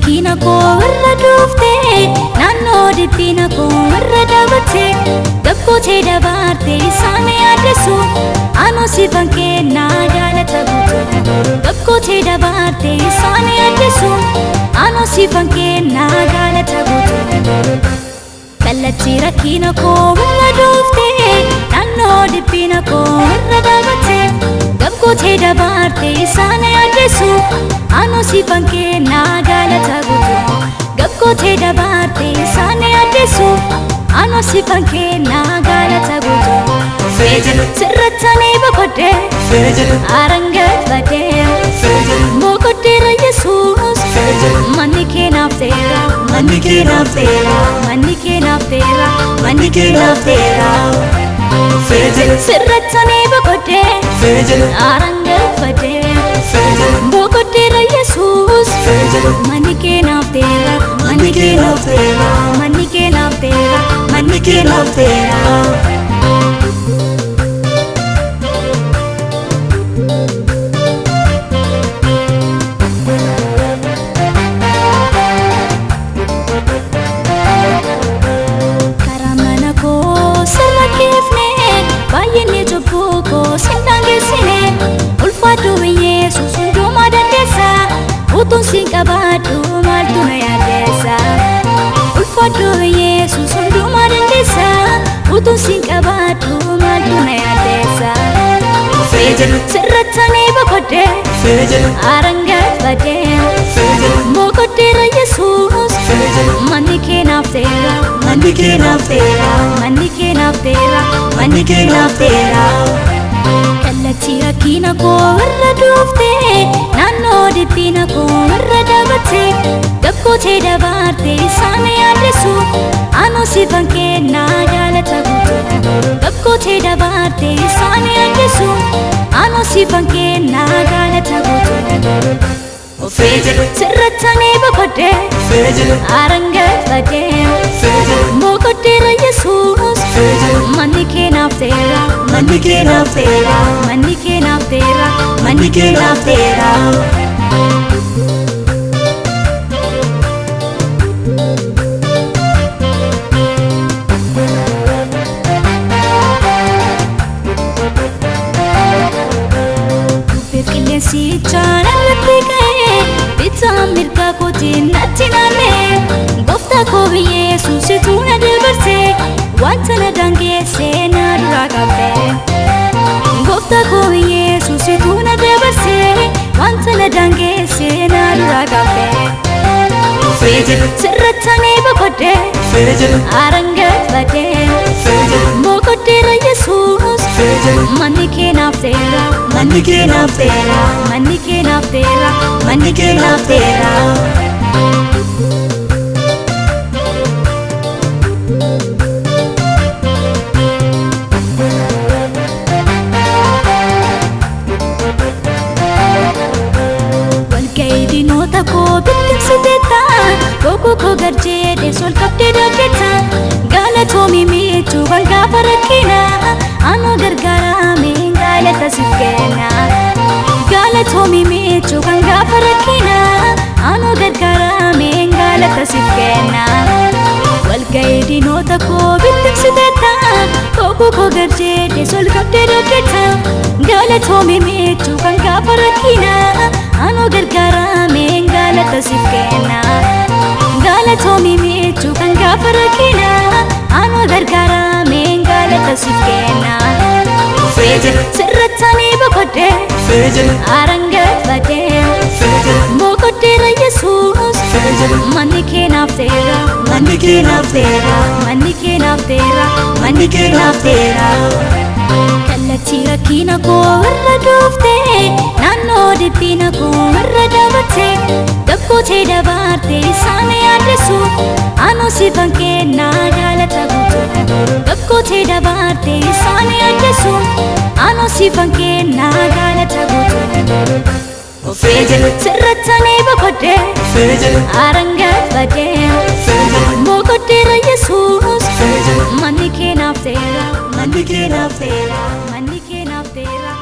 Kina ko warra dufte naannoo dhiphina ko warra dabatte gabboo ta'e dabarte isaan yaaddeessu anuu sifan kennaa jaalata guutuu gabboo ta'e dabarte isaan yaaddeessu anuu sifan kennaa jaalata guutuu kallattii rakkina ko warra dufte naannoo dhiphina ko warra dabatte gabboo ta'e dabarte isaan yaaddeessu anuu sifan kennaa jaalata guutuu gabboo ta'e dabarte isaan yaaddeessu anuu sifan kennaa jaalata guutuu sirratanii boqodde arangatfadde boqoddeera Yesuus manni kee naaf ta'eera manni kee naaf ta'eera manni kee naaf ta'eera manni kee naaf ta'eera sirratanii boqodde arangatfadde boqoddeera Yesuus manni kee naaf ta'eera manni kee naaf ta'eera manni kee naaf ta'eera manni kee naaf ta'eera Utun sin qabadhu maaltu na yaaddeessa ulfaadhu Yesuus hundumaa dandeessa utun sin qabadhu maaltu na yaaddeessa sirratanii boqodde arangatfadde boqoddeera Yesuus manni kee naaf ta'eera manni kee naaf ta'eera manni kee naaf ta'eera manni kee naaf ta'eera kallattii rakkina koo warra dufte naannoo dhiphina koo warra dabatte gabboo ta'e dabarte isaan yaaddeessu anuu sifan kennaa jaalata guutuu gabboo ta'e dabarte isaan yaaddeessu anuu sifan kennaa jaalata guutuu sirratanii boqodde arangatfadde boqoddeera Yesuus manni kee naaf ta'eera manni kee naaf ta'eera manni kee naaf ta'eera manni kee naaf ta'eera qilleensi jaalallatti ka'ee bitaa mirgaa kootiin natti naannee gooftaa koo Yesuusitu na dabarse wanta na daangeesse na duraa qabde gooftaa koo Yesuusitu na dabarse wanta na daangeesse na duraa qabde sirratanii boqodde arangatfadde boqoddeera Yesuus manni kee naaf ta'eera manni kee naaf ta'eera manni kee naaf ta'eera manni kee naaf ta'eera walga'ii diinota koo bittimsiteetta gogo koo garjeedhe sol qabdee daggetta galatoomii miichuu kan gaafa rakkina anuu gargaarame galata siif kenna galatoomii miichuu kan gaafa rakkina anuu gargaarame galata siif kenna walga'ii diinota koo bittimsiteetta gogo koo garjeedhe sol qabdee daggetta galatoomii miichuu kan gaafa rakkina anuu gargaarame galata siif kenna galatoomii miichuu kan gaafa rakkina anuu gargaarame galata siif kenna sirratanii boqodde arangatfadde boqoddeera Yesuus manni kee naaf ta'eera manni kee naaf ta'eera manni kee naaf ta'eera manni kee naaf ta'eera Tira kina ko warra dufte Nanno dippina ko warra dabate Dabbo te dabarte Sane adresu Anu sifan kenna jaalata guutu Dabbo te dabarte Sane adresu Anu sifan kenna jaalata guutu Ofeje sirratane bakode Ofeje arangat bade Mokode ra Jesus Manike naftera Manike naftera Manike naftera